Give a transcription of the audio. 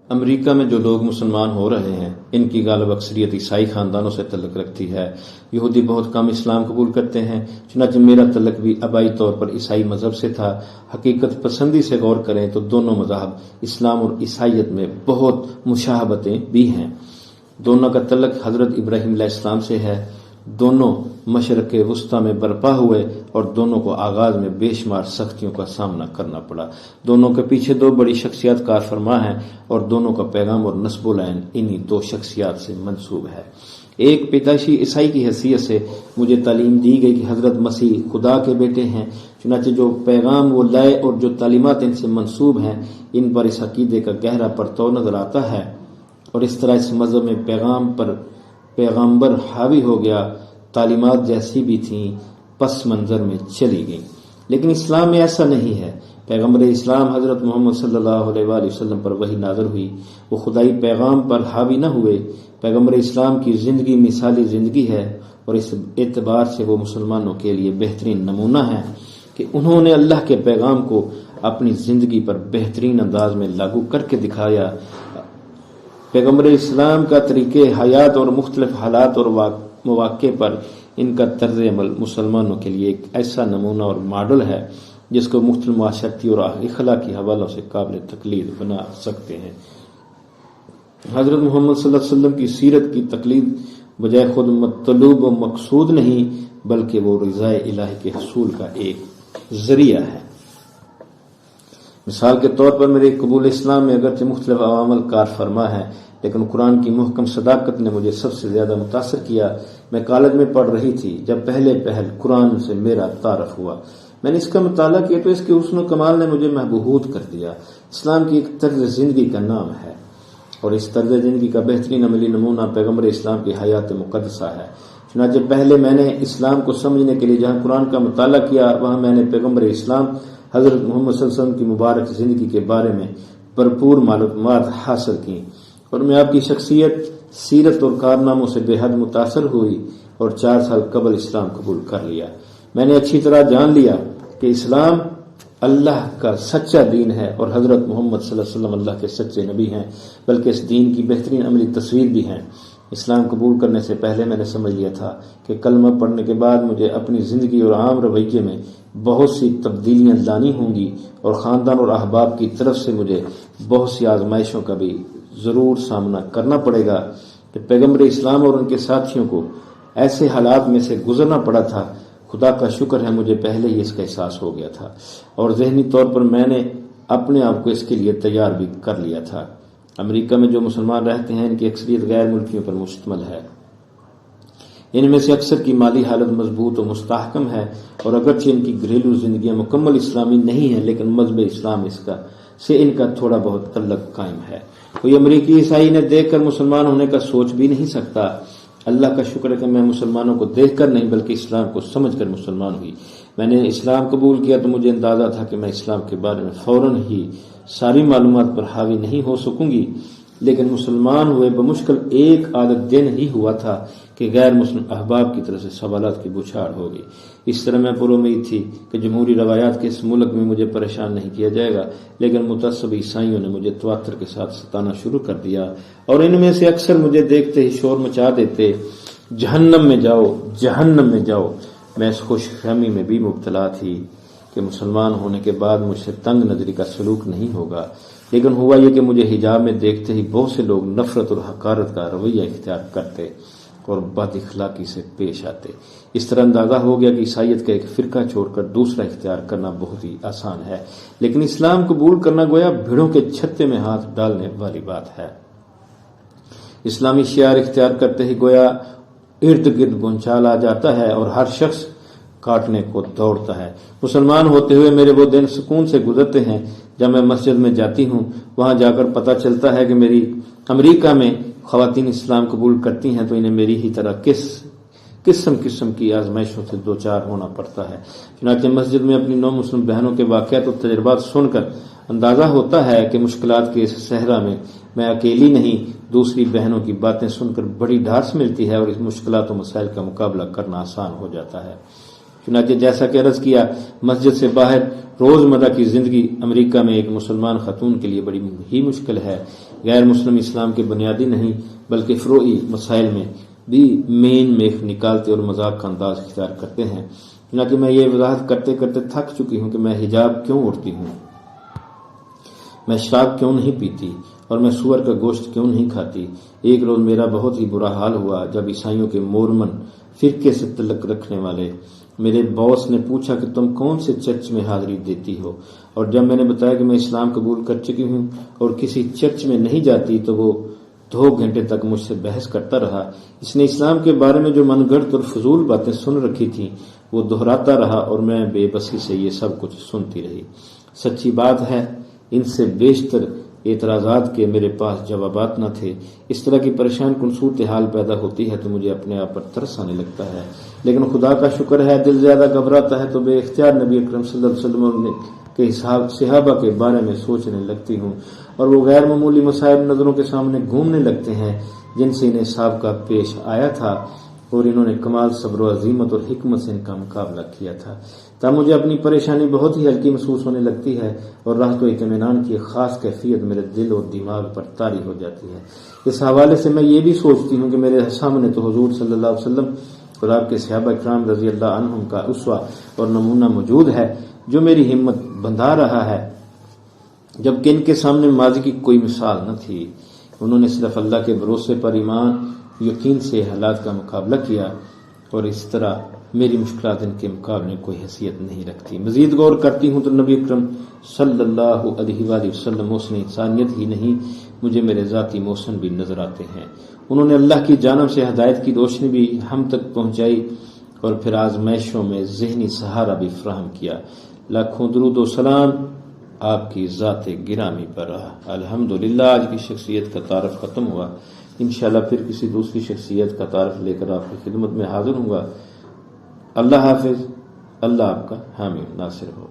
امریکہ میں جو لوگ مسلمان ہو رہے ہیں ان کی غالب اکثریت عیسائی خاندانوں سے تعلق رکھتی ہے۔ یہودی بہت کم اسلام قبول کرتے ہیں، چنانچہ میرا تعلق بھی آبائی طور پر عیسائی مذہب سے تھا۔ حقیقت پسندی سے غور کریں تو دونوں مذاہب اسلام اور عیسائیت میں بہت مشابہتیں بھی ہیں۔ دونوں کا تعلق حضرت ابراہیم علیہ السلام سے ہے۔ دونوں مشرق وسطی میں برپا ہوئے اور دونوں کو آغاز میں بے شمار سختیوں کا سامنا کرنا پڑا۔ دونوں کے پیچھے دو بڑی شخصیات کار فرما ہیں اور دونوں کا پیغام اور نسب العین انہی دو شخصیات سے منسوب ہے۔ ایک پیدائشی عیسائی کی حیثیت سے مجھے تعلیم دی گئی کہ حضرت مسیح خدا کے بیٹے ہیں، چنانچہ جو پیغام وہ لائے اور جو تعلیمات ان سے منسوب ہیں ان پر اس عقیدے کا گہرا پرتو نظر آتا ہے، اور اس طرح اس مذہب میں پیغام پر پیغمبر حاوی ہو گیا۔ تعلیمات جیسی بھی تھیں پس منظر میں چلی گئیں، لیکن اسلام میں ایسا نہیں ہے۔ پیغمبر اسلام حضرت محمد صلی اللہ علیہ وآلہ وسلم پر وحی نازل ہوئی، وہ خدائی پیغام پر حاوی نہ ہوئے۔ پیغمبر اسلام کی زندگی مثالی زندگی ہے، اور اس اعتبار سے وہ مسلمانوں کے لیے بہترین نمونہ ہے کہ انہوں نے اللہ کے پیغام کو اپنی زندگی پر بہترین انداز میں لاگو کر کے دکھایا۔ پیغمبر اسلام کا طریقہ حیات اور مختلف حالات اور مواقع پر ان کا طرز عمل مسلمانوں کے لیے ایک ایسا نمونہ اور ماڈل ہے جس کو مختلف معاشرتی اور اخلاقی حوالوں سے قابل تقلید بنا سکتے ہیں۔ حضرت محمد صلی اللہ علیہ وسلم کی سیرت کی تقلید بجائے خود مطلوب و مقصود نہیں، بلکہ وہ رضا الہی کے حصول کا ایک ذریعہ ہے۔ مثال کے طور پر میرے قبول اسلام میں اگرچہ مختلف عوامل کار فرما ہے، لیکن قرآن کی محکم صداقت نے مجھے سب سے زیادہ متاثر کیا۔ میں کالج میں پڑھ رہی تھی جب پہلے قرآن سے میرا تعارف ہوا۔ میں نے اس کا مطالعہ کیا تو اس کے حسن و کمال نے مجھے مبہوت کر دیا۔ اسلام کی ایک طرز زندگی کا نام ہے، اور اس طرز زندگی کا بہترین عملی نمونہ پیغمبر اسلام کی حیات مقدسہ ہے۔ چنانچہ پہلے میں نے اسلام کو سمجھنے کے لیے جہاں قرآن کا مطالعہ کیا، وہاں میں نے پیغمبر اسلام حضرت محمد صلی اللہ علیہ وسلم کی مبارک زندگی کے بارے میں بھرپور معلومات حاصل کی، اور میں آپ کی شخصیت، سیرت اور کارناموں سے بے حد متاثر ہوئی اور 4 سال قبل اسلام قبول کر لیا۔ میں نے اچھی طرح جان لیا کہ اسلام اللہ کا سچا دین ہے اور حضرت محمد صلی اللہ علیہ وسلم اللہ کے سچے نبی ہیں، بلکہ اس دین کی بہترین عملی تصویر بھی ہیں۔ اسلام قبول کرنے سے پہلے میں نے سمجھ لیا تھا کہ کلمہ پڑھنے کے بعد مجھے اپنی زندگی اور عام رویے میں بہت سی تبدیلیاں لانی ہوں گی، اور خاندان اور احباب کی طرف سے مجھے بہت سی آزمائشوں کا بھی ضرور سامنا کرنا پڑے گا۔ کہ پیغمبر اسلام اور ان کے ساتھیوں کو ایسے حالات میں سے گزرنا پڑا تھا، خدا کا شکر ہے مجھے پہلے ہی اس کا احساس ہو گیا تھا، اور ذہنی طور پر میں نے اپنے آپ کو اس کے لیے تیار بھی کر لیا تھا۔ امریکہ میں جو مسلمان رہتے ہیں ان کی اکثریت غیر ملکیوں پر مشتمل ہے۔ ان میں سے اکثر کی مالی حالت مضبوط و مستحکم ہے، اور اگرچہ ان کی گھریلو زندگیاں مکمل اسلامی نہیں ہیں، لیکن مذہب اسلام سے ان کا تھوڑا بہت تعلق قائم ہے۔ کوئی امریکی عیسائی نے دیکھ کر مسلمان ہونے کا سوچ بھی نہیں سکتا۔ اللہ کا شکر ہے کہ میں مسلمانوں کو دیکھ کر نہیں بلکہ اسلام کو سمجھ کر مسلمان ہوئی۔ میں نے اسلام قبول کیا تو مجھے اندازہ تھا کہ میں اسلام کے بارے میں فوراً ہی ساری معلومات پر حاوی نہیں ہو سکوں گی، لیکن مسلمان ہوئے بمشکل 1 آدھا دن ہی ہوا تھا کہ غیر مسلم احباب کی طرف سے سوالات کی بچھاڑ ہو گئی۔ اس طرح میں پر امید تھی کہ جمہوری روایات کے اس ملک میں مجھے پریشان نہیں کیا جائے گا، لیکن متعصب عیسائیوں نے مجھے تواتر کے ساتھ ستانا شروع کر دیا، اور ان میں سے اکثر مجھے دیکھتے ہی شور مچا دیتے، جہنم میں جاؤ، جہنم میں جاؤ۔ میں اس خوش فہمی میں بھی مبتلا تھی کہ مسلمان ہونے کے بعد مجھ سے تنگ نظری کا سلوک نہیں ہوگا، لیکن ہوا یہ کہ مجھے حجاب میں دیکھتے ہی بہت سے لوگ نفرت اور حقارت کا رویہ اختیار کرتے اور بد اخلاقی سے پیش آتے۔ اس طرح اندازہ ہو گیا کہ عیسائیت کا ایک فرقہ چھوڑ کر دوسرا اختیار کرنا بہت ہی آسان ہے، لیکن اسلام قبول کرنا گویا بھیڑوں کے چھتے میں ہاتھ ڈالنے والی بات ہے۔ اسلامی شعار اختیار کرتے ہی گویا ارد گرد بھونچال آ جاتا ہے اور ہر شخص کاٹنے کو دوڑتا ہے۔ مسلمان ہوتے ہوئے میرے وہ دن سکون سے گزرتے ہیں جب میں مسجد میں جاتی ہوں، وہاں جا کر پتہ چلتا ہے کہ میری امریکہ میں خواتین اسلام قبول کرتی ہیں تو انہیں میری ہی طرح قسم کی آزمائشوں سے دوچار ہونا پڑتا ہے۔ چنانچہ مسجد میں اپنی نو مسلم بہنوں کے واقعات اور تجربات سن کر اندازہ ہوتا ہے کہ مشکلات کے اس صحرا میں اکیلی نہیں، دوسری بہنوں کی باتیں سن کر بڑی ڈھارس ملتی ہے اور اس مشکلات و مسائل کا مقابلہ کرنا آسان ہو جاتا ہے۔ چنانچہ جیسا کہ عرض کیا، مسجد سے باہر روزمرہ کی زندگی امریکہ میں ایک مسلمان خاتون کے لیے بڑی ہی مشکل ہے۔ غیر مسلم اسلام کے بنیادی نہیں بلکہ فروعی مسائل میں بھی مین میخ نکالتے اور مذاق کا انداز اختیار کرتے ہیں۔ چنانچہ میں یہ وضاحت کرتے کرتے تھک چکی ہوں کہ میں حجاب کیوں اوڑھتی ہوں، میں شراب کیوں نہیں پیتی اور میں سور کا گوشت کیوں نہیں کھاتی۔ ایک روز میرا بہت ہی برا حال ہوا جب عیسائیوں کے مورمن فرقے سے تعلق رکھنے والے میرے باس نے پوچھا کہ تم کون سے چرچ میں حاضری دیتی ہو، اور جب میں نے بتایا کہ میں اسلام قبول کر چکی ہوں اور کسی چرچ میں نہیں جاتی تو وہ 2 گھنٹے تک مجھ سے بحث کرتا رہا۔ اس نے اسلام کے بارے میں جو من گھڑت اور فضول باتیں سن رکھی تھیں وہ دہراتا رہا اور میں بے بسی سے یہ سب کچھ سنتی رہی۔ سچی بات ہے ان سے بیشتر اعتراضات کے میرے پاس جوابات نہ تھے۔ اس طرح کی پریشان کن صورتحال پیدا ہوتی ہے تو مجھے اپنے آپ پر ترس آنے لگتا ہے، لیکن خدا کا شکر ہے دل زیادہ گھبراتا ہے تو بے اختیار نبی اکرم صلی اللہ علیہ وسلم کے صحابہ کے بارے میں سوچنے لگتی ہوں، اور وہ غیر معمولی مصائب نظروں کے سامنے گھومنے لگتے ہیں جن سے انہیں سابقہ پیش آیا تھا، اور انہوں نے کمال صبر و عظیمت اور حکمت سے ان کا مقابلہ کیا تھا۔ تب مجھے اپنی پریشانی بہت ہی ہلکی محسوس ہونے لگتی ہے اور راحت و اطمینان کی ایک خاص کیفیت میرے دل اور دماغ پر طاری ہو جاتی ہے۔ اس حوالے سے میں یہ بھی سوچتی ہوں کہ میرے سامنے تو حضور صلی اللہ علیہ وسلم اور آپ کے صحابہ کرام رضی اللہ عنہم کا اسوہ اور نمونہ موجود ہے جو میری ہمت بندھا رہا ہے، جبکہ ان کے سامنے ماضی کی کوئی مثال نہ تھی۔ انہوں نے صرف اللہ کے بھروسے پر ایمان یقین سے حالات کا مقابلہ کیا، اور اس طرح میری مشکلات ان کے مقابلے میں کوئی حیثیت نہیں رکھتی۔ مزید غور کرتی ہوں تو نبی اکرم صلی اللہ علیہ وآلہ وسلم محسن انسانیت ہی نہیں مجھے میرے ذاتی محسن بھی نظر آتے ہیں۔ انہوں نے اللہ کی جانب سے ہدایت کی روشنی بھی ہم تک پہنچائی اور پھر آزمائشوں میں ذہنی سہارا بھی فراہم کیا۔ لاکھوں درود و سلام آپ کی ذات گرامی پر رہا۔ الحمدللہ آج کی شخصیت کا تعارف ختم ہوا۔ انشاءاللہ پھر کسی دوسری شخصیت کا تعارف لے کر آپ کی خدمت میں حاضر ہوں گا۔ اللہ حافظ۔ اللہ آپ کا حامی ناصر ہو۔